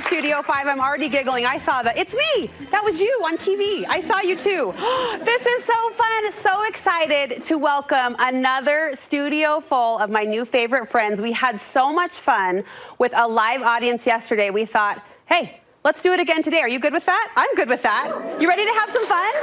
Studio 5. I'm already giggling. I saw that. It's me. That was you on TV. I saw you too. This is so fun. So excited to welcome another studio full of my new favorite friends. We had so much fun with a live audience yesterday. We thought, hey, let's do it again today. Are you good with that? I'm good with that. You ready to have some fun?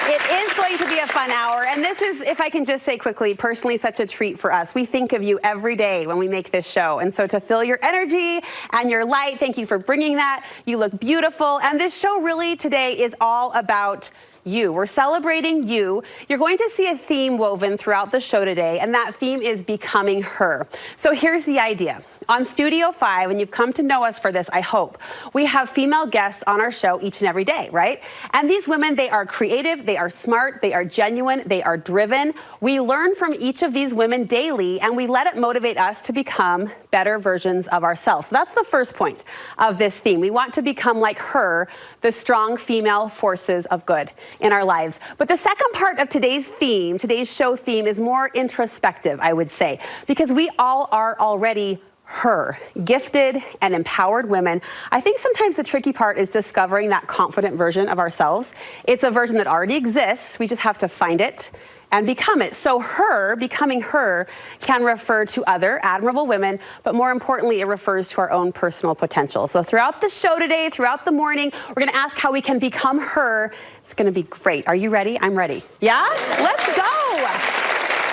It is going to be a fun hour, and this is, if I can just say quickly, personally such a treat for us. We think of you every day when we make this show, and so to feel your energy and your light, thank you for bringing that. You look beautiful, and this show really today is all about you. We're celebrating you. You're going to see a theme woven throughout the show today, and that theme is becoming her. So here's the idea. On Studio 5, and you've come to know us for this, I hope, we have female guests on our show each and every day, right? And these women, they are creative, they are smart, they are genuine, they are driven. We learn from each of these women daily, and we let it motivate us to become better versions of ourselves. So that's the first point of this theme. We want to become like her, the strong female forces of good in our lives. But the second part of today's theme, today's show theme, is more introspective, I would say, because we all are already her, gifted and empowered women. I think sometimes the tricky part is discovering that confident version of ourselves. It's a version that already exists. We just have to find it and become it. So her, becoming her, can refer to other admirable women, but more importantly, it refers to our own personal potential. So throughout the show today, throughout the morning, we're going to ask how we can become her. It's going to be great. Are you ready? I'm ready. Yeah? Let's go.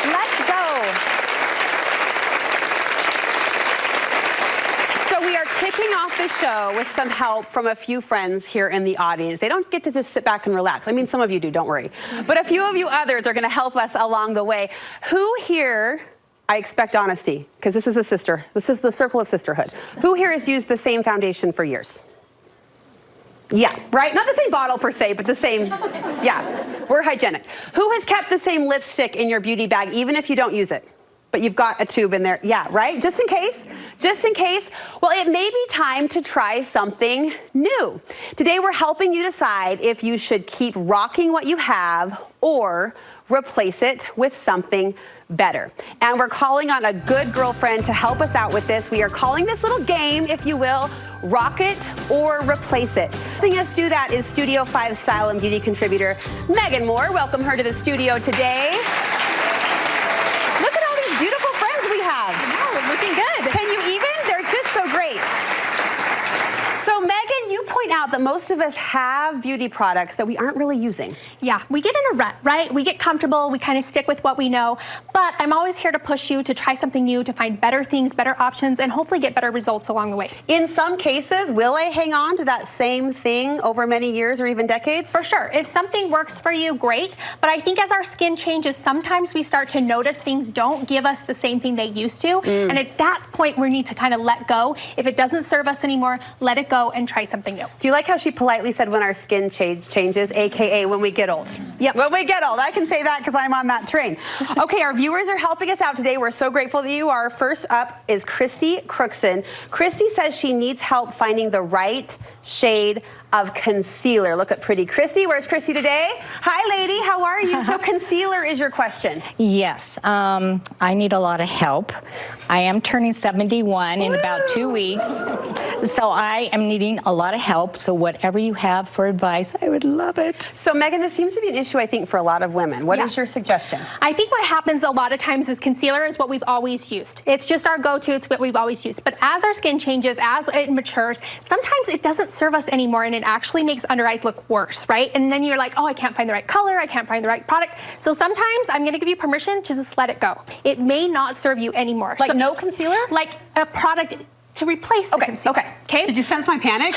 Let's go. We are kicking off the show with some help from a few friends here in the audience. They don't get to just sit back and relax. I mean, some of you do, don't worry. But a few of you others are going to help us along the way. Who here, I expect honesty, because this is a sister. This is the circle of sisterhood. Who here has used the same foundation for years? Yeah, right? Not the same bottle per se, but the same, yeah, we're hygienic. Who has kept the same lipstick in your beauty bag, even if you don't use it? But you've got a tube in there. Yeah, right? Just in case. Just in case. Well, it may be time to try something new. Today, we're helping you decide if you should keep rocking what you have or replace it with something better. And we're calling on a good girlfriend to help us out with this. We are calling this little game, if you will, Rock It or Replace It. Helping us do that is Studio 5 style and beauty contributor Megan Moore. Welcome her to the studio today. Beautiful friends we have. Oh, looking good. Can you even? They're just so great. So Megan, you point out that most of us have beauty products that we aren't really using. Yeah, we get in a rut, right? We get comfortable, we kind of stick with what we know, but I'm always here to push you to try something new, to find better things, better options, and hopefully get better results along the way. In some cases, will I hang on to that same thing over many years or even decades? For sure. If something works for you, great. But I think as our skin changes, sometimes we start to notice things don't give us the same thing they used to. And at that point, we need to kind of let go. If it doesn't serve us anymore, let it go and try something new. Do you like how she politely said when our skin changes, AKA when we get old? Yep. When we get old. I can say that because I'm on that train. Okay, our viewers are helping us out today. We're so grateful that you are. First up is Christy Crookson. Christy says she needs help finding the right shade of concealer. Look at pretty Christy. Where's Christy today? Hi, lady. How are you? So concealer is your question. Yes. I need a lot of help. I am turning 71 in about 2 weeks. So I am needing a lot of help. So whatever you have for advice, I would love it. So Megan, this seems to be an issue, I think, for a lot of women. What is your suggestion? I think what happens a lot of times is concealer is what we've always used. It's just our go-to. It's what we've always used. But as our skin changes, as it matures, sometimes it doesn't doesn't serve us anymore, and it actually makes under eyes look worse, right? And then you're like, oh, I can't find the right color, I can't find the right product. So sometimes I'm gonna give you permission to just let it go. It may not serve you anymore. Like so, no concealer? Like a product to replace the concealer. Okay. Did you sense my panic?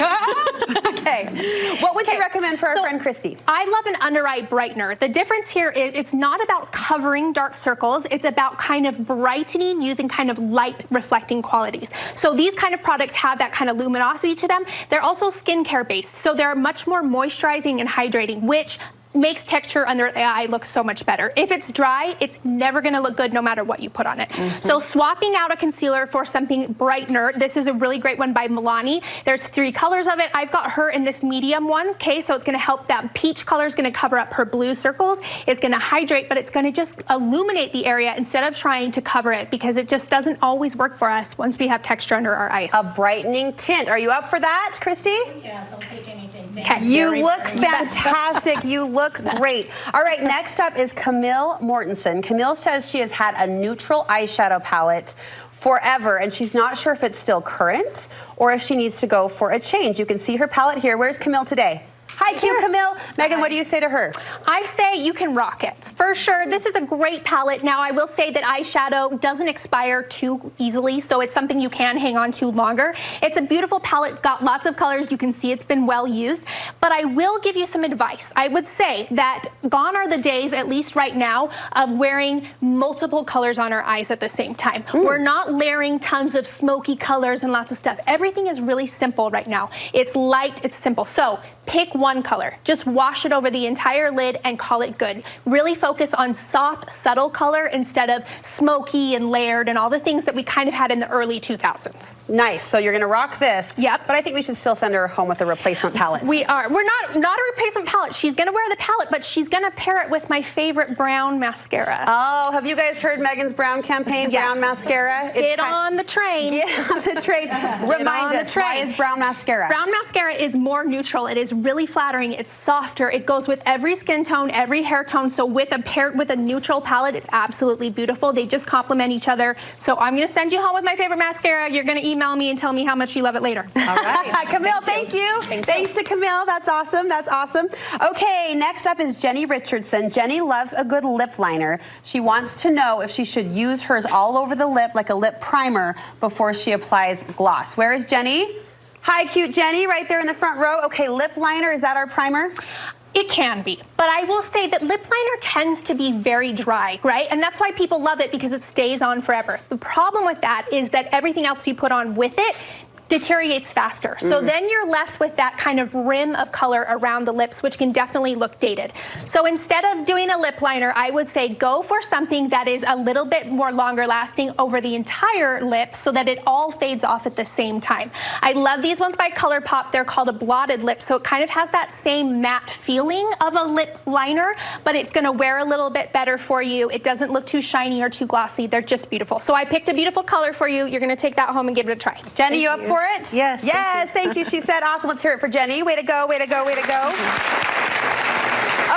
Okay. What would you recommend for our friend Christy? I love an under eye brightener. The difference here is it's not about covering dark circles. It's about kind of brightening using kind of light reflecting qualities. So these kind of products have that kind of luminosity to them. They're also skincare based. So they're much more moisturizing and hydrating, which makes texture under the eye look so much better. If it's dry, it's never gonna look good no matter what you put on it. So swapping out a concealer for something brightener, this is a really great one by Milani. There's 3 colors of it. I've got her in this medium one, okay? So it's gonna help, that peach color is gonna cover up her blue circles. It's gonna hydrate, but it's gonna just illuminate the area instead of trying to cover it, because it just doesn't always work for us once we have texture under our eyes. A brightening tint. Are you up for that, Christy? Yes, I'll take anything. You look fantastic. You look great. All right, next up is Camille Mortensen. Camille says she has had a neutral eyeshadow palette forever, and she's not sure if it's still current or if she needs to go for a change. You can see her palette here. Where's Camille today? Hi, cute Camille. Megan, what do you say to her? I say you can rock it. For sure, this is a great palette. Now, I will say that eyeshadow doesn't expire too easily, so it's something you can hang on to longer. It's a beautiful palette. It's got lots of colors. You can see it's been well used. But I will give you some advice. I would say that gone are the days, at least right now, of wearing multiple colors on our eyes at the same time. We're not layering tons of smoky colors and lots of stuff. Everything is really simple right now. It's light, it's simple. So pick one color. Just wash it over the entire lid and call it good. Really focus on soft, subtle color instead of smoky and layered and all the things that we kind of had in the early 2000s. Nice. So you're going to rock this. Yep. But I think we should still send her home with a replacement palette. We are. We're not a replacement palette. She's going to wear the palette, but she's going to pair it with my favorite brown mascara. Oh, have you guys heard Megan's brown campaign, Yes. Brown mascara? Get on the train. Get on the train. Remind us, why is brown mascara? Brown mascara is more neutral. It is really flattering. It's softer. It goes with every skin tone, every hair tone. So paired with a neutral palette, it's absolutely beautiful. They just complement each other. So I'm going to send you home with my favorite mascara. You're going to email me and tell me how much you love it later. All right. Camille, thank you. Thanks to Camille. That's awesome. That's awesome. Okay, next up is Jenny Richardson. Jenny loves a good lip liner. She wants to know if she should use hers all over the lip like a lip primer before she applies gloss. Where is Jenny? Hi, cute Jenny, right there in the front row. Okay, lip liner, is that our primer? It can be, but I will say that lip liner tends to be very dry, right? And that's why people love it, because it stays on forever. The problem with that is that everything else you put on with it deteriorates faster. So then you're left with that kind of rim of color around the lips, which can definitely look dated. So instead of doing a lip liner, I would say go for something that is a little bit more longer lasting over the entire lip so that it all fades off at the same time. I love these ones by ColourPop. They're called a blotted lip, so it kind of has that same matte feeling of a lip liner, but it's gonna wear a little bit better for you. It doesn't look too shiny or too glossy. They're just beautiful. So I picked a beautiful color for you. You're gonna take that home and give it a try. Jenny, you up for it? Yes. Yes, thank you. She said, awesome. Let's hear it for Jenny. Way to go, way to go, way to go.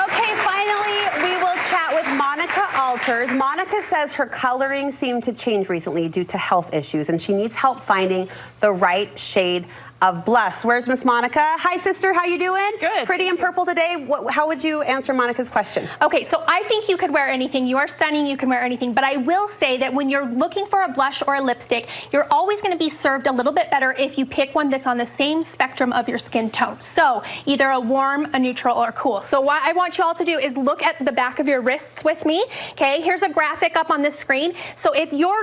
Okay, finally, we will chat with Monica Alters. Monica says her coloring seemed to change recently due to health issues, and she needs help finding the right shade of blush. Where's Miss Monica? Hi, sister. How you doing? Good. Pretty in purple today. How would you answer Monica's question? Okay, so I think you could wear anything. You are stunning. You can wear anything. But I will say that when you're looking for a blush or a lipstick, you're always going to be served a little bit better if you pick one that's on the same spectrum of your skin tone. So either a warm, a neutral, or cool. So what I want you all to do is look at the back of your wrists with me. Okay, here's a graphic up on the screen. So if your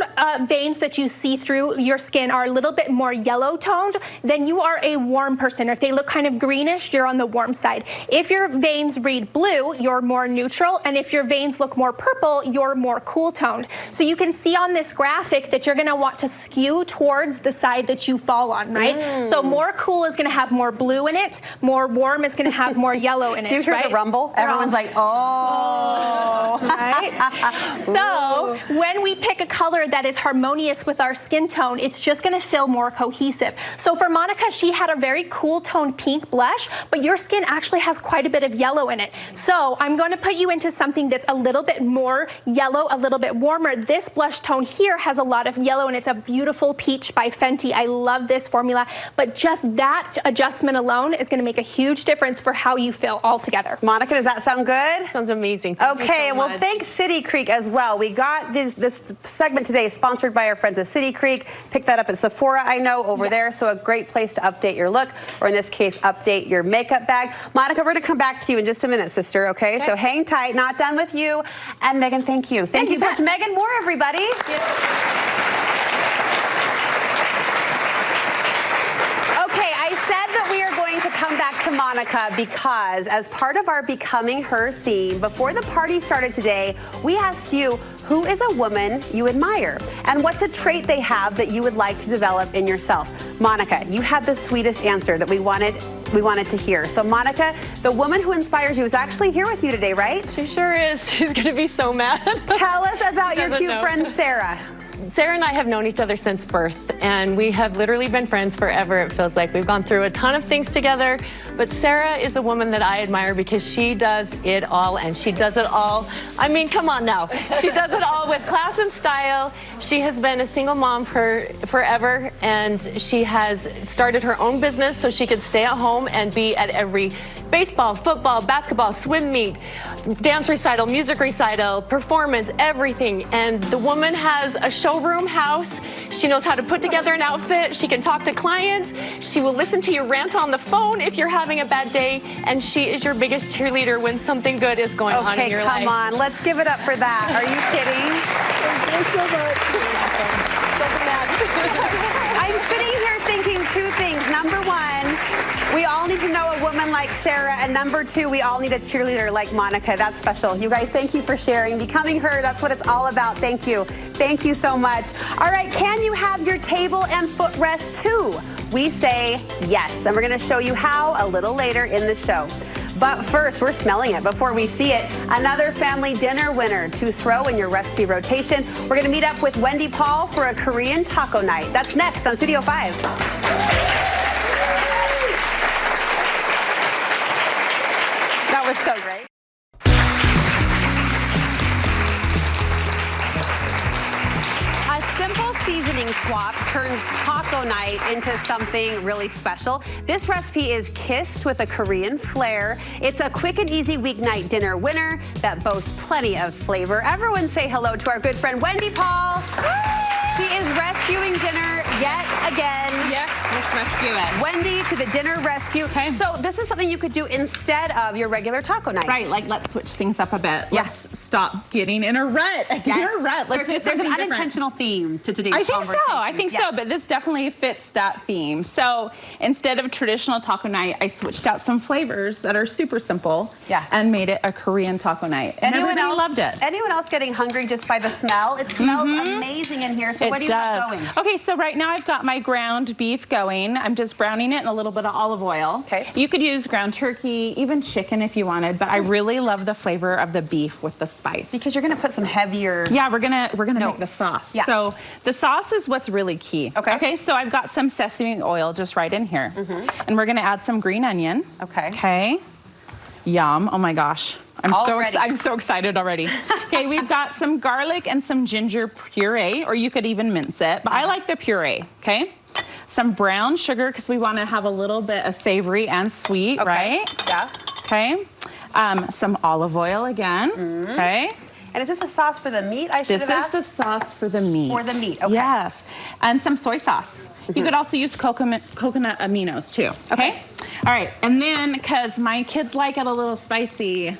veins that you see through your skin are a little bit more yellow toned, then you are a warm person. If they look kind of greenish, you're on the warm side. If your veins read blue, you're more neutral. And if your veins look more purple, you're more cool toned. So you can see on this graphic that you're gonna want to skew towards the side that you fall on, right? So more cool is gonna have more blue in it. More warm is gonna have more yellow in it, Do you hear right? the rumble? Everyone's like, oh. Right? So when we pick a color that is harmonious with our skin tone, it's just gonna feel more cohesive. So for Monica, Monica, she had a very cool toned pink blush, but your skin actually has quite a bit of yellow in it. So I'm going to put you into something that's a little bit more yellow, a little bit warmer. This blush tone here has a lot of yellow, and it's a beautiful peach by Fenty. I love this formula, but just that adjustment alone is going to make a huge difference for how you feel altogether. Monica, does that sound good? Sounds amazing. Thank you Okay, so well, much. thanks City Creek as well. We got this segment today sponsored by our friends at City Creek. Pick that up at Sephora, I know, over there. So a great place to update your look, or in this case, update your makeup bag. Monica, we're going to come back to you in just a minute, sister, okay? So hang tight, not done with you. And Megan, thank you. Thank you so much. Megan Moore, everybody. Okay, I said that we are going to come back to Monica because as part of our Becoming Her theme, before the party started today, we asked you, who is a woman you admire? And what's a trait they have that you would like to develop in yourself? Monica, you had the sweetest answer that we wanted to hear. So Monica, the woman who inspires you is actually here with you today, right? She sure is. She's going to be so mad. Tell us about your cute friend, Sarah. Sarah and I have known each other since birth, and we have literally been friends forever, it feels like. We've gone through a ton of things together, but Sarah is a woman that I admire because she does it all, and she does it all. I mean, come on now. She does it all with class and style. She has been a single mom for forever, and she has started her own business so she could stay at home and be at every baseball, football, basketball, swim meet, dance recital, music recital, performance, everything. And the woman has a showroom house. She knows how to put together an outfit. She can talk to clients. She will listen to you rant on the phone if you're having a bad day. And she is your biggest cheerleader when something good is going on in your life. Okay, come on. Let's give it up for that. Are you kidding? Thank you so much. I'm sitting here thinking two things. Number one, we all need to know a woman like Sarah. And number two, we all need a cheerleader like Monica. That's special. You guys, thank you for sharing. Becoming Her, that's what it's all about. Thank you. Thank you so much. All right, can you have your table and footrest too? We say yes. And we're going to show you how a little later in the show. But first, we're smelling it before we see it. Another family dinner winner to throw in your recipe rotation. We're going to meet up with Wendy Paul for a Korean taco night. That's next on Studio 5. That was so great. A simple seasoning swap turns taco night into something really special. This recipe is kissed with a Korean flair. It's a quick and easy weeknight dinner winner that boasts plenty of flavor. Everyone say hello to our good friend Wendy Paul. She is rescuing dinner yet again. Yes, let's rescue it. Wendy to the dinner rescue. Okay. So this is something you could do instead of your regular taco night. Right, like let's switch things up a bit. Let's stop getting in a rut. A dinner rut. Let's do There's something an different. unintentional theme to today's I think conversation. so. I think so. But this definitely fits that theme. So instead of traditional taco night, I switched out some flavors that are super simple. Yeah. And made it a Korean taco night. And everybody loved it. Anyone else getting hungry just by the smell? It smells amazing in here. So what do you have going? Okay, so right now I've got my ground beef going. I'm just browning it in a little bit of olive oil. Okay. You could use ground turkey, even chicken if you wanted, but I really love the flavor of the beef with the spice. Because you're going to put some heavier. Yeah, we're gonna make Notes. the sauce. Yeah. So the sauce is what's really key. Okay. Okay, so I've got some sesame oil just right in here. And we're gonna add some green onion. Okay. Okay. Yum. Oh my gosh. I'm Already. so excited already. Okay, we've got some garlic and some ginger puree, or you could even mince it, but I like the puree, okay? Some brown sugar, because we want to have a little bit of savory and sweet, Okay. right? Yeah. Okay. Some olive oil again, okay? And is this a sauce for the meat? I should This have is the asked. sauce for the meat. For the meat, okay. Yes. And some soy sauce. You could also use coconut aminos too. Okay. All right. And then, because my kids like it a little spicy.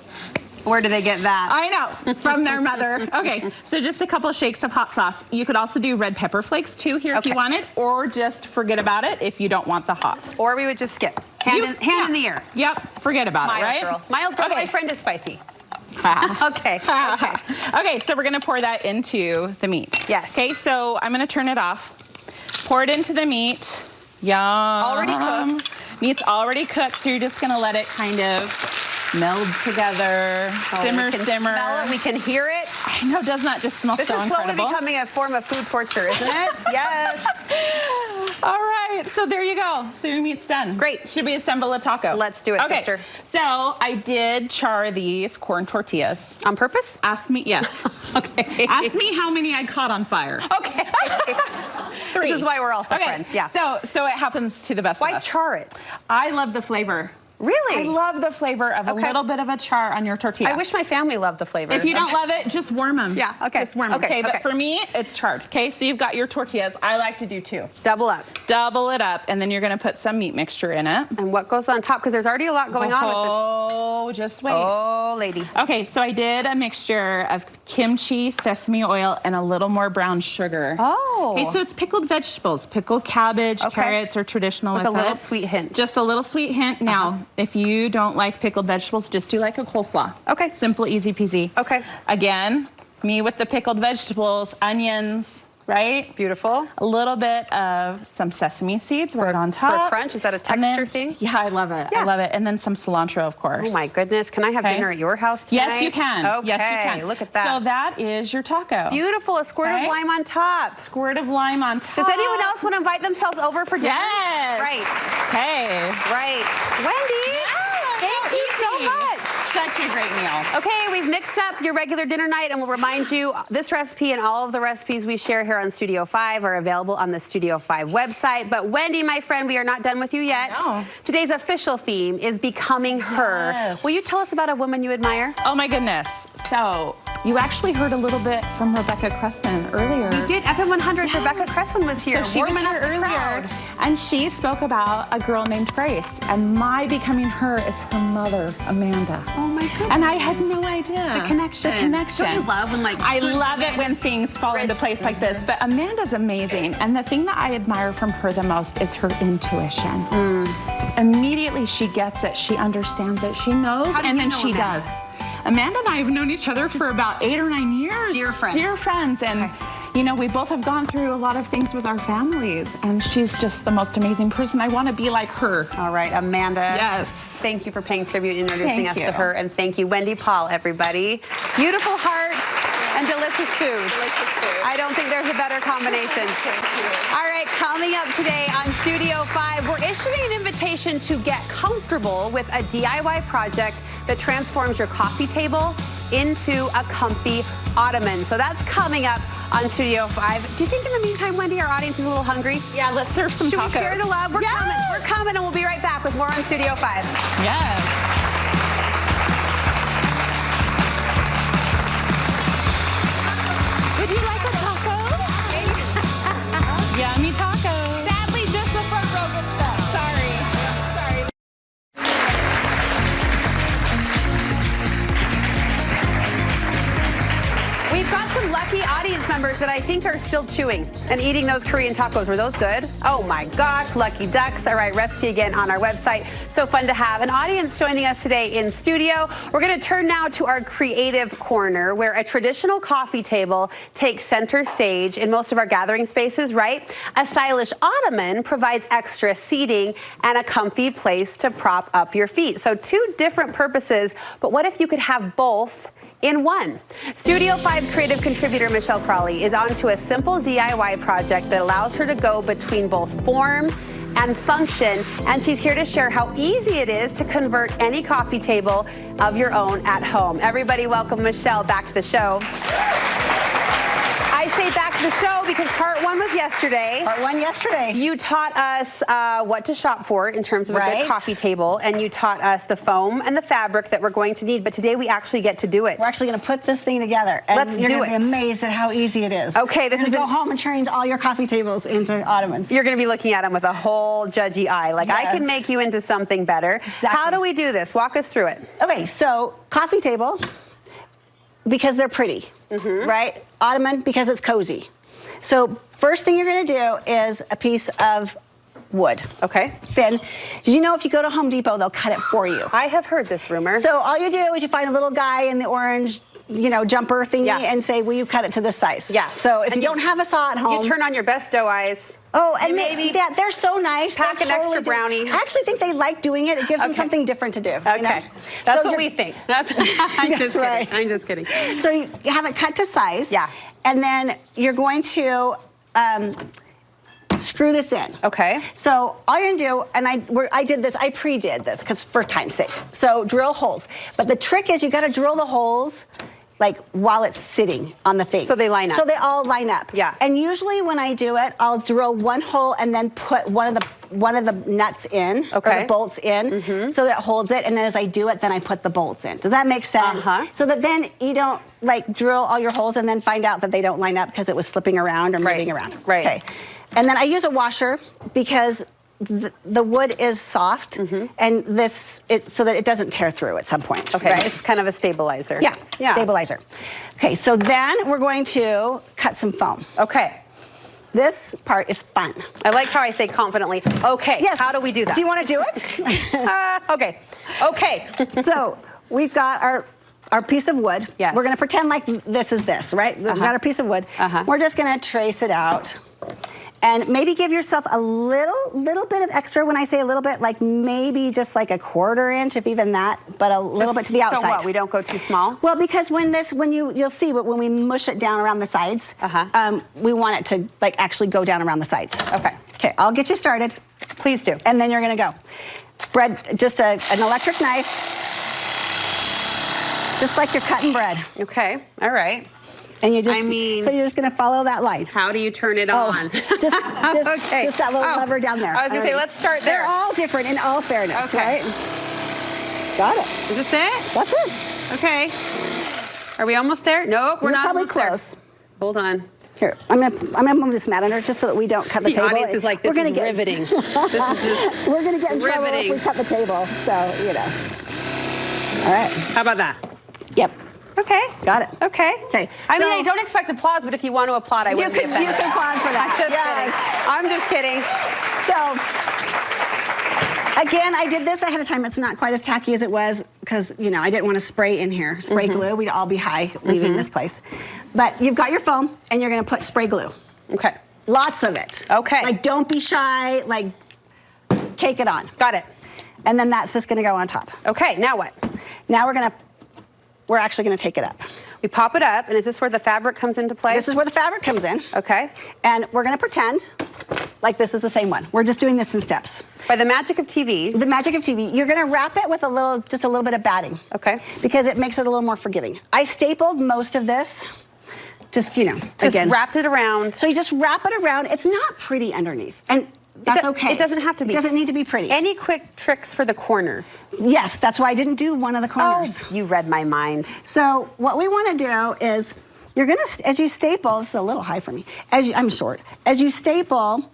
Where do they get that? I know, from their mother. Okay, so just a couple of shakes of hot sauce. You could also do red pepper flakes too here if Okay. you want it, or just forget about it if you don't want the hot. Or we would just skip. Hand in the air. Yep, forget about Mild it, right? girl. Mild girl. Okay. My friend is spicy. Ah. Okay. Okay. Okay, so we're gonna pour that into the meat. Yes. Okay, so I'm gonna turn it off. Pour it into the meat. Yum. Already cooked. Meat's already cooked, so you're just gonna let it kind of meld together, simmer, we can simmer. Smell it. We can hear it. I know, doesn't that just smell This so is slowly incredible? becoming a form of food torture, isn't it? Yes. All right. right, so there you go. So your meat's done. Great. Should we assemble a taco? Let's do it, okay. sister. So I did char these corn tortillas. On purpose? Ask me, yes. Okay. Ask me how many I caught on fire. Okay. 3. This is why we're also friends. Yeah. So it happens to the best of Why us. char it? I love the flavor. Really? I love the flavor of a little bit of a char on your tortilla. I wish my family loved the flavor. If you don't love it, just warm them. Yeah, okay. Just warm them. Okay, But okay. for me, it's charred. Okay, so you've got your tortillas. I like to do 2. Double up. Double it up, and then you're gonna put some meat mixture in it. And what goes on top? Because there's already a lot going on with Oh, just wait. Oh, lady. Okay, so I did a mixture of kimchi, sesame oil, and a little more brown sugar. Oh. Okay, so it's pickled vegetables, pickled cabbage, Okay. carrots are traditional With with a little it. sweet hint. Just a little sweet hint. Now, if you don't like pickled vegetables, just do like a coleslaw. Okay. Simple, easy peasy. Okay. Again, me with the pickled vegetables, onions, right? Beautiful. A little bit of some sesame seeds right on top. For a crunch? Is that a And texture then- thing? Yeah, I love it. Yeah. I love it. And then some cilantro, of course. Oh my goodness. Can I have Okay. dinner at your house tonight? Yes, you can. Okay. Yes, you can. Look at that. So that is your taco. Beautiful. A squirt of Okay. lime on top. Squirt of lime on top. Does anyone else want to invite themselves over for dinner? Yes. Right. Okay. Right. Wendy, thank you so Easy. much. Such a great meal. Okay, we've mixed up your regular dinner night, and we'll remind you this recipe and all of the recipes we share here on Studio 5 are available on the Studio 5 website. But Wendy, my friend, we are not done with you yet. know. Today's official theme is Becoming Her. Yes. Will you tell us about a woman you admire? Oh my goodness. So you actually heard a little bit from Rebecca Crespin earlier. We did. FM 100, Rebecca Crespin was here. So she was warming here up the earlier, crowd. and she spoke about a girl named Grace, and my becoming her is her mother, Amanda. Oh my goodness. And I had no idea. The connection. The connection. Don't you love when, like, I good love it women when things fall into bridge- place like this. But Amanda's amazing, and the thing that I admire from her the most is her intuition. Immediately she gets it, she understands it, she knows, How do and you then know she Amanda? does. Amanda and I have known each other for about 8 or 9 years. Dear friends. Dear friends, and. You know, we both have gone through a lot of things with our families, and she's just the most amazing person. I want to be like her. All right, Amanda. Yes. Thank you for paying tribute, introducing Thank us to you. her, and thank you, Wendy Paul, everybody. Beautiful heart and delicious food. Delicious food. I don't think there's a better combination. All right, coming up today on Studio 5, we're issuing an invitation to get comfortable with a DIY project that transforms your coffee table into a comfy ottoman. So that's coming up on Studio 5. Do you think in the meantime, Wendy, our audience is a little hungry? Yeah, let's serve some Should tacos. we share the love? We're Yes. coming. We're coming, and we'll be right back with more on Studio 5. Yes. Would you like a taco? Yummy taco. Sadly, just the front row gets that. Sorry. We've got some lucky audience members that I think are still chewing and eating those Korean tacos. Were those good? Oh my gosh, lucky ducks. All right, recipe again on our website. So fun to have an audience joining us today in studio. We're going to turn now to our creative corner, where a traditional coffee table takes center stage in most of our gathering spaces, right? A stylish ottoman provides extra seating and a comfy place to prop up your feet. So 2 different purposes, but what if you could have both in one? Studio 5 creative contributor Michelle Crawley is onto a simple DIY project that allows her to go between both form and function, and she's here to share how easy it is to convert any coffee table of your own at home. Everybody welcome Michelle back to the show. I say back to the show because part 1 was yesterday. Part 1 yesterday. You taught us what to shop for in terms of a good Right. coffee table, and you taught us the foam and the fabric that we're going to need, but today we actually get to do it. We're actually going to put this thing together. And Let's you're do gonna it. be amazed at how easy it is. Okay, this You're is gonna an- go home and change all your coffee tables into ottomans. You're going to be looking at them with a whole judgy eye. Like, I Yes. can make you into something better. Exactly. How do we do this? Walk us through it. Okay, so coffee table, because they're pretty, right? Ottoman, because it's cozy. So first thing you're going to do is a piece of wood. Okay. Thin. Did you know if you go to Home Depot, they'll cut it for you? I have heard this rumor. So all you do is you find a little guy in the orange, jumper thingy Yeah. and say, will you cut it to this size? Yeah. So if And you don't have a saw at home. you turn on your best dough eyes. Oh, and You maybe maybe they're so nice. pack They an extra do- brownie. I actually think they like doing it. It gives them Okay. something different to do. Okay. You know? That's So what we you're- think. I'm That's just kidding. right. I'm just kidding. So you have it cut to size. Yeah. And then you're going to screw this in. Okay. So all you're gonna do, and I pre-did this because for time's sake. So drill holes. But the trick is you gotta drill the holes like while it's sitting on the thing. So they line up. So they all line up. Yeah. And usually when I do it, I'll drill one hole and then put one of the nuts in, or Okay. the bolts in, so that it holds it. And then as I do it, then I put the bolts in. Does that make sense? Uh-huh. So that then you don't like drill all your holes and then find out that they don't line up because it was slipping around or moving around. Right. Okay. And then I use a washer because the wood is soft, and so that it doesn't tear through at some point. Okay, right? it's kind of a stabilizer. Yeah, stabilizer. Okay, so then we're going to cut some foam. Okay. This part is fun. I like how I say confidently, okay, Yes. how do we do that? Do you want to do it? Okay. Okay. So we've got our piece of wood. Yes. We're going to pretend like this is this, right? We've got our piece of wood. We're just going to trace it out. And maybe give yourself a little bit of extra. When I say a little bit, like maybe just like a 1/4 inch, if even that, but a little bit to the outside. So what? We don't go too small? Well, because you'll see when we mush it down around the sides, we want it to like actually go down around the sides. Okay. Okay, I'll get you started. Please do. And then you're gonna go. Bread, just an electric knife, just like you're cutting bread. Okay. All right. And you just, I mean- so you're just gonna follow that line. How do you turn it on? just Okay. that little Oh, lever down there. I was gonna say, Alrighty. let's start there. They're all different in all fairness, Okay. right? Got it. Is this it? That's it. Okay. Are we almost there? Nope, we're You're not probably almost there. close. Hold on. Here, I'm gonna move this mat under just so that we don't cut the The table. audience is like, this We're gonna is get- riveting. This is just We're gonna get in trouble if riveting. we cut the table. So All right. How about that? Yep. Okay. Got it. Okay. Okay, I mean, so- I don't expect applause, but if you want to applaud, I You wouldn't be can offended. applaud for that. I'm just kidding. So, again, I did this ahead of time. It's not quite as tacky as it was because, I didn't want to spray in here. Spray glue. We'd all be high leaving this place. But you've got your foam, and you're going to put spray glue. Okay. Lots of it. Okay. Like, don't be shy. Like, cake it on. Got it. And then that's just going to go on top. Okay, now what? Now we're actually going to take it up. We pop it up, and is this where the fabric comes into play? This is where the fabric comes in. Okay. And we're going to pretend like this is the same one. We're just doing this in steps. By the magic of TV. The magic of TV, you're going to wrap it with just a little bit of batting. Okay. Because it makes it a little more forgiving. I stapled most of this. Just again. Wrapped it around. So you just wrap it around. It's not pretty underneath. And that's okay. It doesn't have to be. It doesn't need to be pretty. Any quick tricks for the corners? Yes, that's why I didn't do one of the corners. Oh, you read my mind. So what we want to do is, you're going to, as you staple, this is a little high for me. I'm short. As you staple,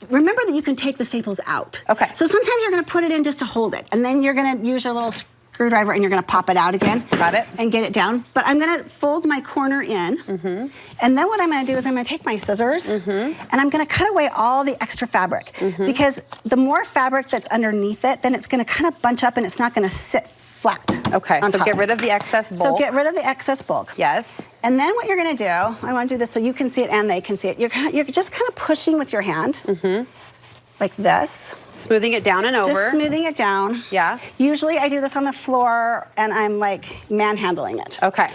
remember that you can take the staples out. Okay. So sometimes you're going to put it in just to hold it. And then you're going to use your little screwdriver and you're going to pop it out again. Got it. And get it down. But I'm going to fold my corner in. And then what I'm going to do is I'm going to take my scissors and I'm going to cut away all the extra fabric. Because the more fabric that's underneath it, then it's going to kind of bunch up and it's not going to sit flat. Okay, on so top. get rid of the excess bulk. So get rid of the excess bulk. Yes. And then what you're going to do, I want to do this so you can see it and they can see it. You're just kind of pushing with your hand, like this. Smoothing it down and over. Just smoothing it down. Yeah. Usually I do this on the floor and I'm like manhandling it. Okay.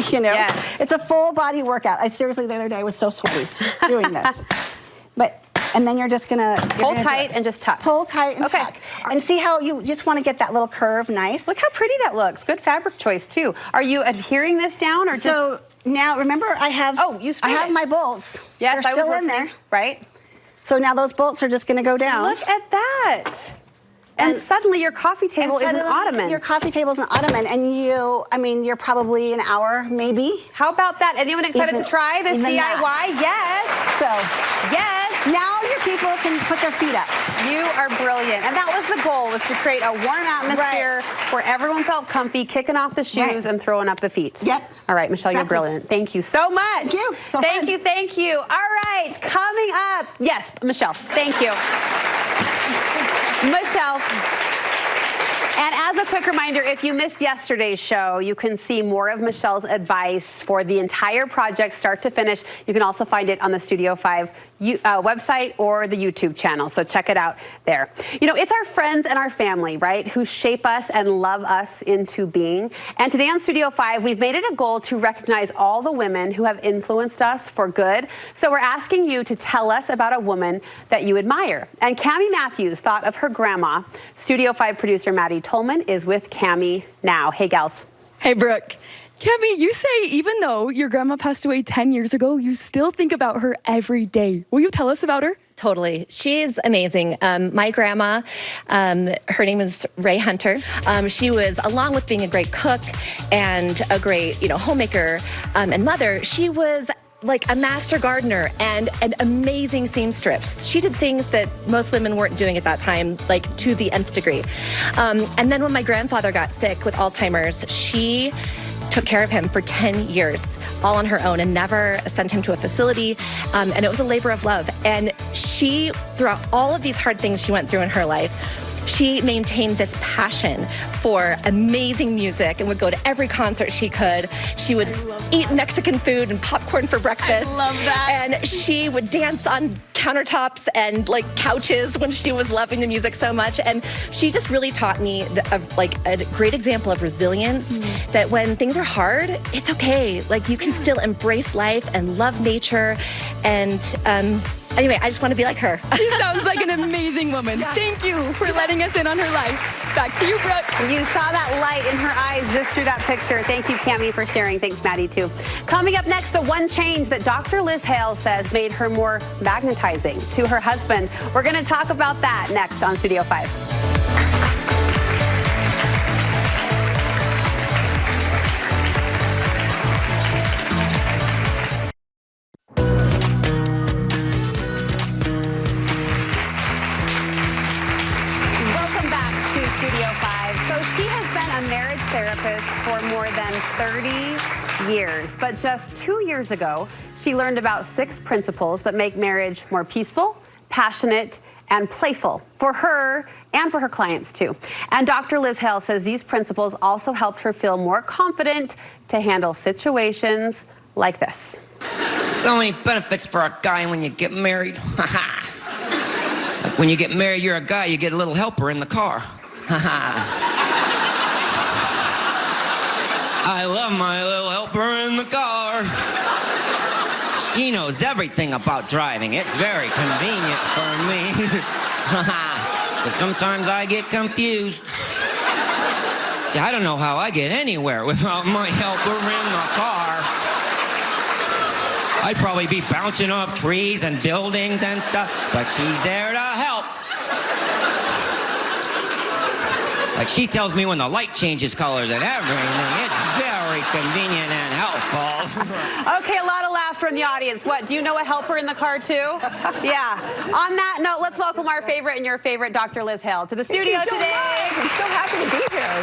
Yes. It's a full body workout. I seriously, the other day I was so sweaty doing this. And then you're just gonna Pull tight and just tuck. Pull tight and Okay. tuck. And see how you just want to get that little curve nice. Look how pretty that looks. Good fabric choice too. Are you adhering this down or just? So now remember I have you I have screwed it. my bolts. Yes, They're I was still in listening. there. Right. So now those bolts are just going to go down. Look at that. And suddenly your coffee table is an suddenly ottoman. Your coffee table is an ottoman, and you're probably an hour, maybe. How about that? Anyone excited Even- to try this even DIY? that. Yes. So Yes. now your people can put their feet up. You are brilliant. And that was the goal, was to create a warm atmosphere where everyone felt comfy, kicking off the shoes Right. and throwing up the feet. Yep. All right, Michelle, you're Exactly. brilliant. Thank you so much. Thank you. So Thank fun. you, thank you. All right, coming up. Yes, Michelle, thank you. Michelle. And as as a quick reminder, if you missed yesterday's show, you can see more of Michelle's advice for the entire project, start to finish. You can also find it on the Studio 5 website or the YouTube channel, so check it out there. You know, it's our friends and our family, right, who shape us and love us into being. And today on Studio 5, we've made it a goal to recognize all the women who have influenced us for good. So we're asking you to tell us about a woman that you admire. And Cammie Matthews thought of her grandma. Studio 5 producer Maddie Tolman is with Cammie now. Hey, gals. Hey, Brooke. Cammie, you say even though your grandma passed away 10 years ago, you still think about her every day. Will you tell us about her? Totally. She's amazing. My grandma, her name is Ray Hunter. She was, along with being a great cook and a great, homemaker and mother, she was like a master gardener and an amazing seamstress. She did things that most women weren't doing at that time, like to the nth degree. And then when my grandfather got sick with Alzheimer's, she took care of him for 10 years, all on her own, and never sent him to a facility. And it was a labor of love. And she, throughout all of these hard things she went through in her life, she maintained this passion for amazing music and would go to every concert she could. She would eat Mexican food and popcorn for breakfast. I love that. And she would dance on countertops and like couches when she was loving the music so much. And she just really taught me a great example of resilience, that when things are hard, it's okay. Like you can still embrace life and love nature. And anyway, I just want to be like her. She sounds like an amazing woman. Thank you for letting us in on her life. Back to you, Brooke. You saw that light in her eyes just through that picture. Thank you, Cammie, for sharing. Thanks, Maddie, too. Coming up next, the one change that Dr. Liz Hale says made her more magnetizing to her husband. We're going to talk about that next on Studio 5. Therapist for more than 30 years. But just 2 years ago, she learned about 6 principles that make marriage more peaceful, passionate, and playful for her and for her clients too. And Dr. Liz Hale says these principles also helped her feel more confident to handle situations like this. So many benefits for a guy when you get married. Like when you get married, you're a guy, you get a little helper in the car. I love my little helper in the car. She knows everything about driving. It's very convenient for me. But sometimes I get confused. See, I don't know how I get anywhere without my helper in the car. I'd probably be bouncing off trees and buildings and stuff, but she's there to help. Like she tells me when the light changes colors and everything. It's very convenient and helpful. Okay, a lot of laughter in the audience. What, do you know a helper in the car too? Yeah. On that note, let's welcome our favorite and your favorite, Dr. Liz Hale, to the studio today. I'm so happy to be here.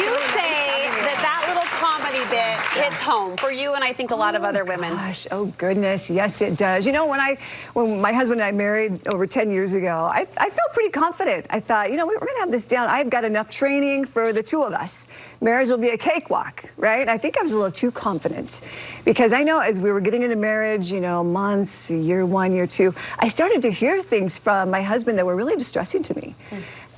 You say that little comedy bit hits home for you and I think a lot of other women. Gosh, oh goodness, yes it does. You know, when my husband and I married over 10 years ago, I felt pretty confident. I thought, we're gonna have this down. I've got enough training for the two of us. Marriage will be a cakewalk, right? I think I was a little too confident because I know as we were getting into marriage, months, year 1, year 2, I started to hear things from my husband that were really distressing to me.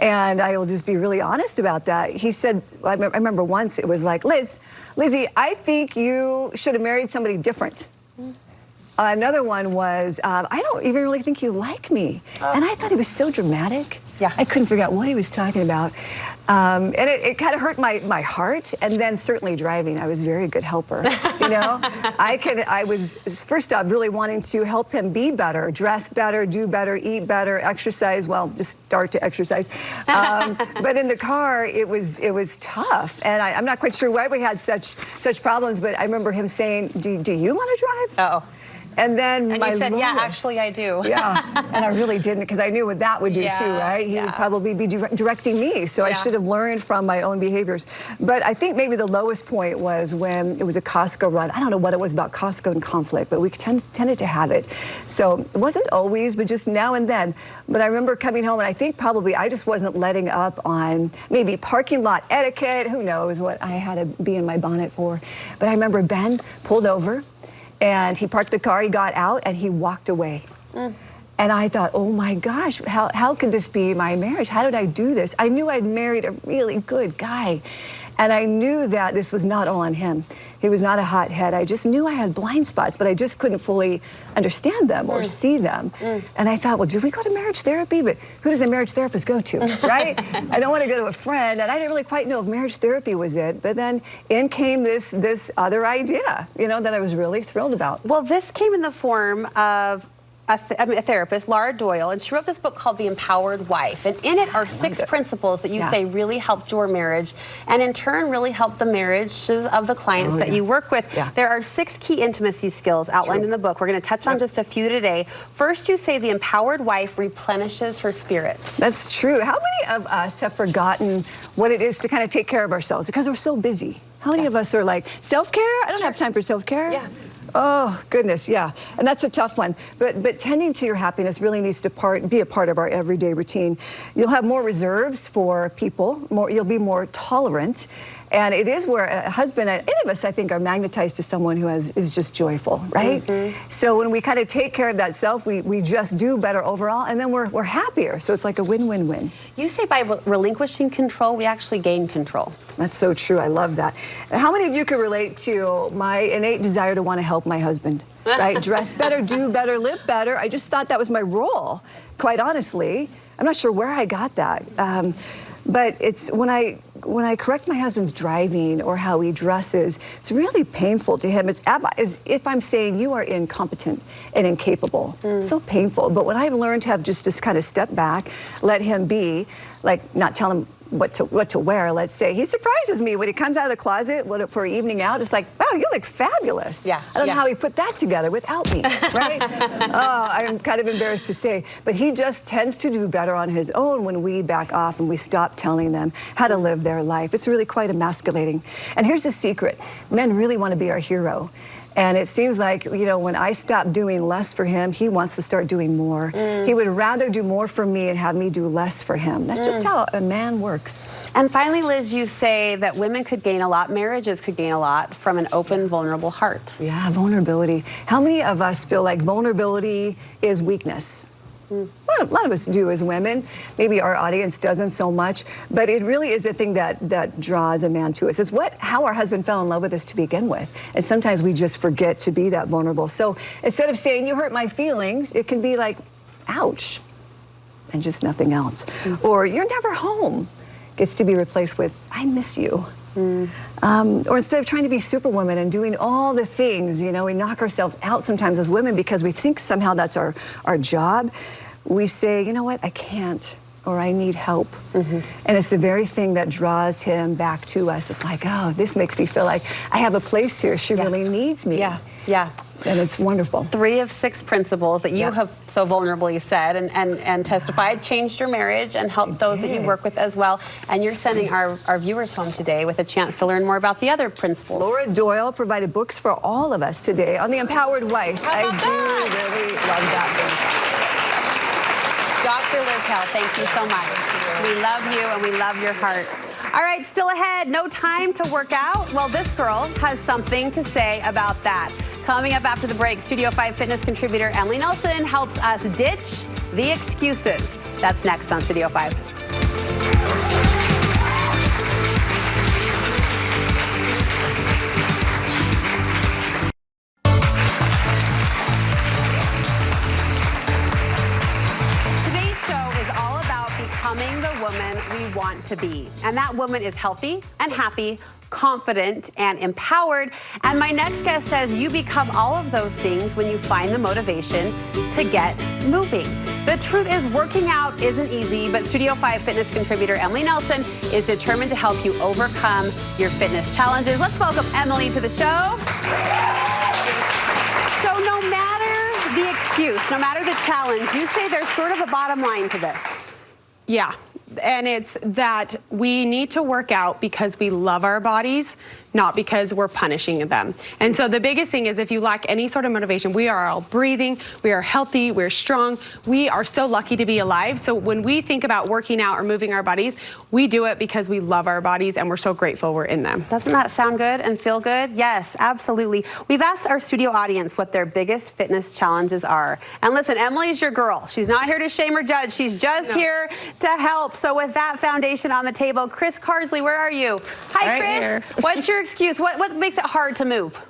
And I will just be really honest about that. He said, I remember once it was like, Lizzie, I think you should have married somebody different. Another one was, I don't even really think you like me. And I thought he was so dramatic. Yeah. I couldn't figure out what he was talking about. And it kind of hurt my heart. And then certainly driving, I was a very good helper. I was first off really wanting to help him be better, dress better, do better, eat better, exercise. Well, just start to exercise. But in the car, it was tough. And I'm not quite sure why we had such problems. But I remember him saying, "Do you want to drive?" Uh-oh. And then And my you said, yeah, lowest- actually I do. Yeah, and I really didn't, because I knew what that would do Yeah, too, right? He would yeah. probably be directing me, so I Yeah. should have learned from my own behaviors. But I think maybe the lowest point was when it was a Costco run. I don't know what it was about Costco and conflict, but we tended to have it. So it wasn't always, but just now and then. But I remember coming home, and I think probably I just wasn't letting up on maybe parking lot etiquette. Who knows what I had to be in my bonnet for. But I remember Ben pulled over, and he parked the car, he got out, and he walked away. And I thought, oh my gosh, how could this be my marriage? How did I do this? I knew I'd married a really good guy. And I knew that this was not all on him. He was not a hothead. I just knew I had blind spots, but I just couldn't fully understand them or see them. And I thought, well, did we go to marriage therapy? But who does a marriage therapist go to, right? I don't want to go to a friend. And I didn't really quite know if marriage therapy was it. But then in came this other idea, you know, that I was really thrilled about. Well, this came in the form of a therapist, Laura Doyle, and she wrote this book called The Empowered Wife. And in it are 6 principles that you say really helped your marriage, and in turn really helped the marriages of the clients that you work with. There are 6 key intimacy skills outlined in the book. We're going to touch on just a few today. First, you say the empowered wife replenishes her spirit. That's true. How many of us have forgotten what it is to kind of take care of ourselves because we're so busy? How many of us are like, self-care? I don't have time for self-care. Yeah. Oh, goodness, yeah. And that's a tough one. But tending to your happiness really needs to be a part of our everyday routine. You'll have more reserves for people, you'll be more tolerant. And it is where a husband, and any of us, I think, are magnetized to someone who is just joyful, right? So when we kind of take care of that self, we just do better overall, and then we're happier. So it's like a win-win-win. You say by relinquishing control, we actually gain control. That's so true. I love that. How many of you could relate to my innate desire to want to help my husband? Right? Dress better, do better, live better. I just thought that was my role, quite honestly. I'm not sure where I got that. But it's when I correct my husband's driving or how he dresses, it's really painful to him. It's as if I'm saying you are incompetent and incapable. It's so painful. But when I've learned to have just kind of step back, let him be, like not tell him what to wear, let's say. He surprises me when he comes out of the closet for evening out. It's like, wow, you look fabulous. Yeah. I don't know how he put that together without me, right? Oh, I'm kind of embarrassed to say. But he just tends to do better on his own when we back off and we stop telling them how to live their life. It's really quite emasculating. And here's the secret. Men really want to be our hero. And it seems like, you know, when I stop doing less for him, he wants to start doing more. He would rather do more for me and have me do less for him. That's just how a man works. And finally, Liz, you say that women could gain a lot, marriages could gain a lot from an open, vulnerable heart. Yeah, vulnerability. How many of us feel like vulnerability is weakness? A lot of us do as women. Maybe our audience doesn't so much, but it really is a thing that draws a man to us. It's how our husband fell in love with us to begin with. And sometimes we just forget to be that vulnerable. So instead of saying, you hurt my feelings, it can be like, ouch, and just nothing else. Or you're never home gets to be replaced with, I miss you. Or instead of trying to be superwoman and doing all the things, you know, we knock ourselves out sometimes as women because we think somehow that's our job. We say, you know what, I can't, or I need help. And it's the very thing that draws him back to us. It's like, oh, this makes me feel like I have a place here. She really needs me. Yeah. And it's wonderful. 3 of 6 principles that you have so vulnerably said and testified changed your marriage and helped those that you work with as well. And you're sending our viewers home today with a chance to learn more about the other principles. Laura Doyle provided books for all of us today on The Empowered Wife. I do really love that book. Dr. Liz Held, thank you so much. We love you and we love your heart. All right, still ahead, no time to work out? Well, this girl has something to say about that. Coming up after the break, Studio 5 fitness contributor Emily Nelson helps us ditch the excuses. That's next on Studio 5. Becoming the woman we want to be. And that woman is healthy and happy, confident and empowered. And my next guest says you become all of those things when you find the motivation to get moving. The truth is working out isn't easy, but Studio 5 fitness contributor Emily Nelson is determined to help you overcome your fitness challenges. Let's welcome Emily to the show. So no matter excuse, no matter the challenge, you say there's sort of a bottom line to this. Yeah, and it's that we need to work out because we love our bodies, not because we're punishing them. And so the biggest thing is if you lack any sort of motivation, we are all breathing, we are healthy, we're strong, we are so lucky to be alive. So when we think about working out or moving our bodies, we do it because we love our bodies and we're so grateful we're in them. Doesn't that sound good and feel good? Yes, absolutely. We've asked our studio audience what their biggest fitness challenges are. And listen, Emily's your girl. She's not here to shame or judge. She's just here to help. So with that foundation on the table, Chris Carsley, where are you? Hi, Right Chris. here. What's your excuse? What makes it hard to move?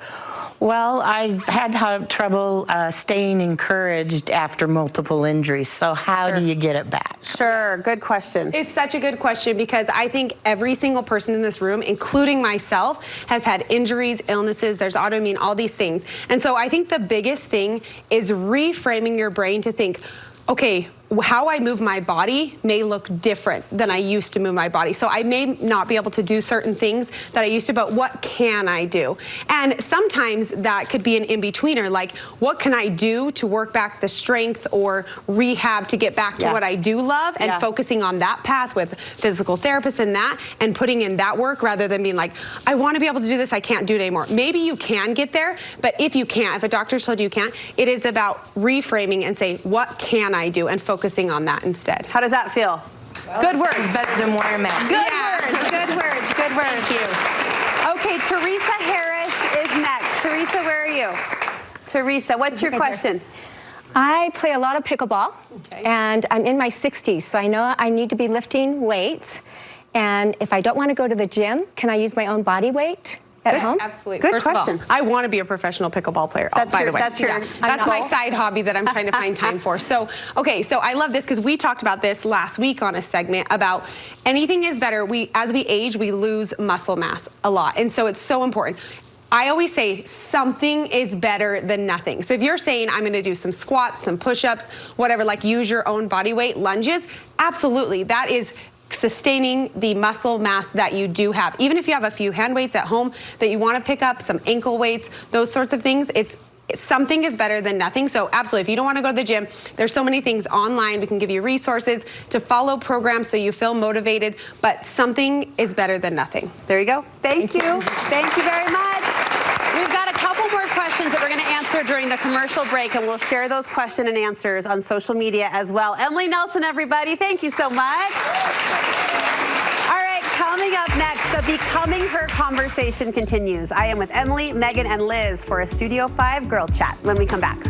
Well, I've had trouble staying encouraged after multiple injuries. So how do you get it back? Sure, good question. It's such a good question because I think every single person in this room, including myself, has had injuries, illnesses, there's autoimmune, all these things. And so I think the biggest thing is reframing your brain to think, okay, how I move my body may look different than I used to move my body. So I may not be able to do certain things that I used to, but what can I do? And sometimes that could be an in-betweener, like what can I do to work back the strength or rehab to get back to what I do love, and focusing on that path with physical therapists and that, and putting in that work rather than being like, I want to be able to do this, I can't do it anymore. Maybe you can get there, but if you can't, if a doctor told you can't, it is about reframing and saying, what can I do, and focusing on that instead. How does that feel? Well, good words. Better than where I'm at. Good words. Good words. Good words. Thank you. Okay, Teresa Harris is next. Teresa, where are you? Teresa, what's your question? I play a lot of pickleball, and I'm in my 60s, so I know I need to be lifting weights. And if I don't want to go to the gym, can I use my own body weight at home? Absolutely. Good First of all, question. I want to be a professional pickleball player, by the way. That's my side hobby that I'm trying to find time for. So, okay, so I love this because we talked about this last week on a segment about anything is better. As we age, we lose muscle mass a lot. And so it's so important. I always say something is better than nothing. So if you're saying I'm going to do some squats, some push-ups, whatever, like use your own body weight, lunges, absolutely. That is sustaining the muscle mass that you do have. Even if you have a few hand weights at home that you want to pick up, some ankle weights, those sorts of things, something is better than nothing. So absolutely, if you don't want to go to the gym, there's so many things online. We can give you resources to follow programs so you feel motivated, but something is better than nothing. There you go. Thank you. Thank you very much. We've got a couple more questions that we're going to answer during the commercial break, and we'll share those question and answers on social media as well. Emily Nelson, everybody, thank you so much. All right, coming up next, the Becoming Her conversation continues. I am with Emily, Megan, and Liz for a Studio 5 Girl Chat when we come back.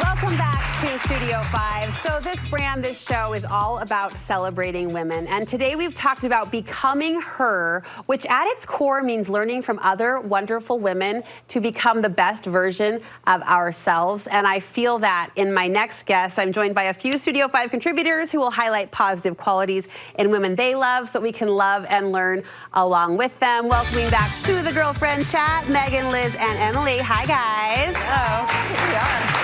Welcome back to Studio 5. So this show is all about celebrating women. And today we've talked about becoming her, which at its core means learning from other wonderful women to become the best version of ourselves. And I feel that in my next guest. I'm joined by a few Studio 5 contributors who will highlight positive qualities in women they love so that we can love and learn along with them. Welcoming back to the Girlfriend Chat, Megan, Liz, and Emily. Hi, guys. Hello. Here we are.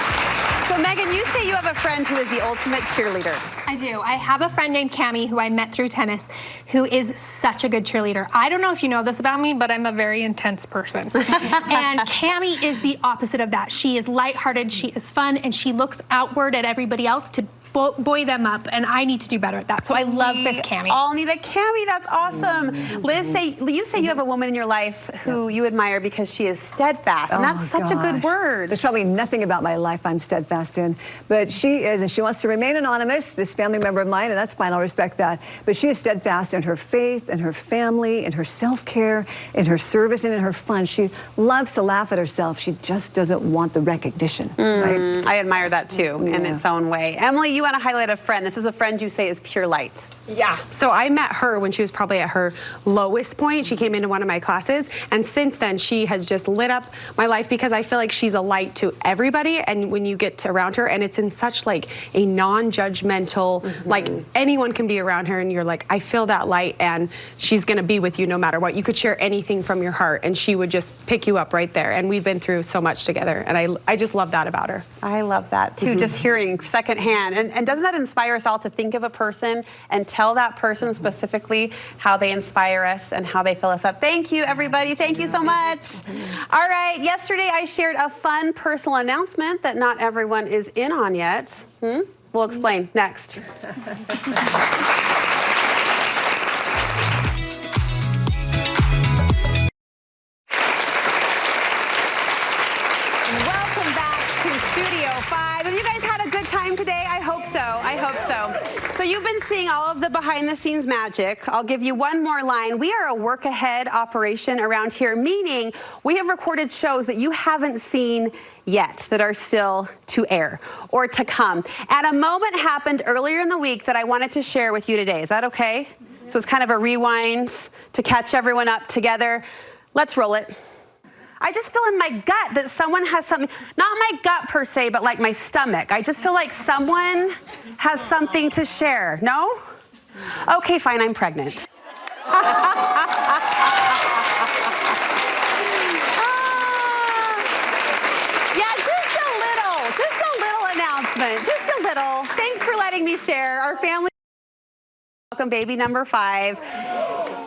So, Megan, you say you have a friend who is the ultimate cheerleader. I do. I have a friend named Cammie who I met through tennis who is such a good cheerleader. I don't know if you know this about me, but I'm a very intense person. And Cammie is the opposite of that. She is lighthearted, she is fun, and she looks outward at everybody else to buoy them up, and I need to do better at that. So I love this Cammie. All need a Cammie. That's awesome. Liz, you say you have a woman in your life who you admire because she is steadfast, and that's such a good word. There's probably nothing about my life I'm steadfast in, but she is, and she wants to remain anonymous, this family member of mine, and that's fine, I'll respect that. But she is steadfast in her faith, in her family, in her self-care, in her service, and in her fun. She loves to laugh at herself. She just doesn't want the recognition. Right? I admire that too in its own way. Emily, you want to highlight a friend. This is a friend you say is pure light. Yeah. So I met her when she was probably at her lowest point. She came into one of my classes, and since then she has just lit up my life because I feel like she's a light to everybody. And when you get to around her, and it's in such like a non-judgmental, like anyone can be around her, and you're like, I feel that light, and she's gonna be with you no matter what. You could share anything from your heart, and she would just pick you up right there. And we've been through so much together, and I just love that about her. I love that too. Just hearing secondhand. And And doesn't that inspire us all to think of a person and tell that person specifically how they inspire us and how they fill us up? Thank you, everybody. Thank you so much. All right. Yesterday, I shared a fun personal announcement that not everyone is in on yet. We'll explain next. Welcome back to Studio 5. Have you guys had a good time today? I hope so. I hope so. So you've been seeing all of the behind-the-scenes magic. I'll give you one more line. We are a work-ahead operation around here, meaning we have recorded shows that you haven't seen yet that are still to air or to come. And a moment happened earlier in the week that I wanted to share with you today. Is that okay? So it's kind of a rewind to catch everyone up together. Let's roll it. I just feel in my gut that someone has something, not my gut per se, but like my stomach. I just feel like someone has something to share. No? Okay, fine, I'm pregnant. Yeah, just a little announcement, just a little. Thanks for letting me share. Our family, welcome baby number 5.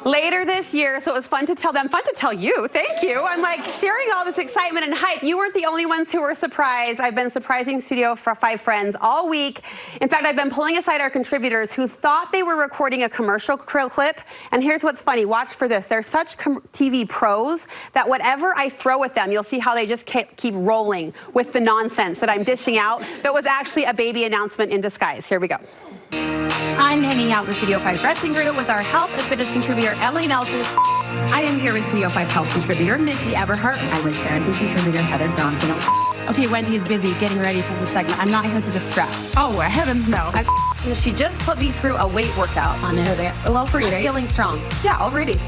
Later this year, so it was fun to tell them, fun to tell you, thank you. I'm like sharing all this excitement and hype. You weren't the only ones who were surprised. I've been surprising Studio 5 friends all week. In fact, I've been pulling aside our contributors who thought they were recording a commercial clip. And here's what's funny, watch for this. They're such TV pros that whatever I throw at them, you'll see how they just keep rolling with the nonsense that I'm dishing out that was actually a baby announcement in disguise. Here we go. I'm hanging out in the Studio 5 dressing room with our health and fitness contributor, Emily Nelson. I am here with Studio 5 health contributor, Nikki Everhart. I'm with parenting contributor, Heather Johnson. Okay, Wendy is busy getting ready for the segment. I'm not here to distract. Oh, heavens no. She just put me through a weight workout on there. Hello for you. I'm feeling strong. Yeah, already.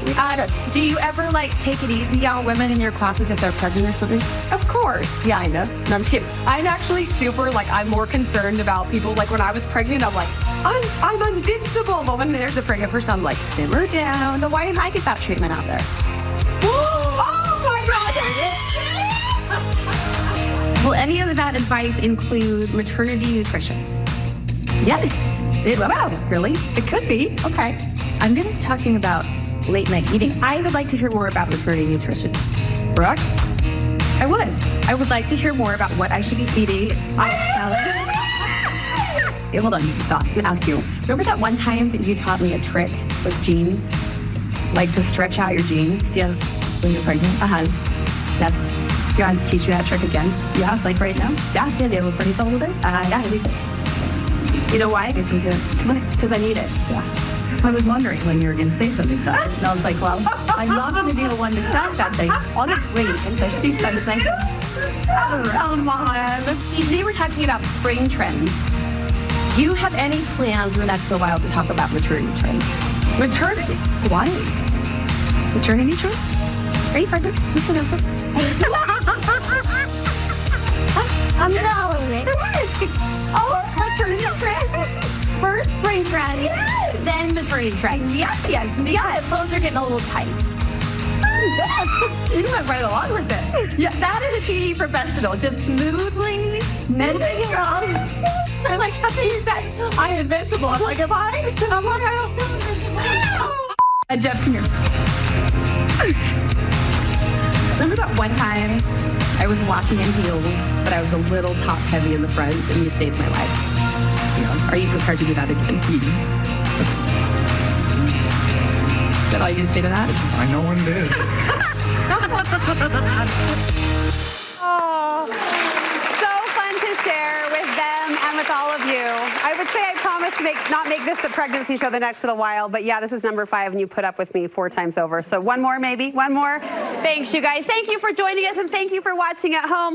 Do you ever take it easy on women in your classes if they're pregnant or something? Of course. Yeah, I know. No, I'm just kidding. I'm actually super, I'm more concerned about people. When I was pregnant, I'm like, I'm invincible. But when there's a pregnant person, I'm like, simmer down. So why didn't I get that treatment out there? Oh my God! Will any of that advice include maternity nutrition? Yes. Really? It could be. Okay. I'm going to be talking about late night eating. I would like to hear more about maternity nutrition. Brooke? I would. I would like to hear more about what I should be feeding. Hey, hold on. Stop. I'm going to ask you. Remember that one time that you taught me a trick with jeans? To stretch out your jeans? Yeah. When you're pregnant? Yeah. You want to teach me that trick again? Yeah, right now? Yeah, they have a pretty solid day. Yeah, I think so. You know why? Because I need it. Yeah. I was wondering when you were going to say something. And I was like, well, I'm not going to be the one to start that thing. I'll just wait until she starts saying, oh, Mom. Today we're talking about spring trends. Do you have any plans in the next little while to talk about maternity trends? Maternity? Why? Maternity trends? Are you pregnant? Is this an answer? I'm not. Oh, maternity trend. First spring trend, then maternity trend. Yes. Yeah, clothes are getting a little tight. You went right along with it. Yeah, that is a TV professional, just smoothly mending strong. I like how you said, I'm invincible. I'm like, am I? I'm like, I don't feel invincible. Jeff, come here. Remember that one time I was walking in heels, but I was a little top heavy in the front, and you saved my life? Are you prepared to do that again? Is that all you can say to that? I know what it is. Oh, so fun to share with them and with all of you. I would say I promise to not make this the pregnancy show the next little while, but yeah, this is number 5, and you put up with me 4 times over. So one more, maybe? One more? Thanks, you guys. Thank you for joining us, and thank you for watching at home.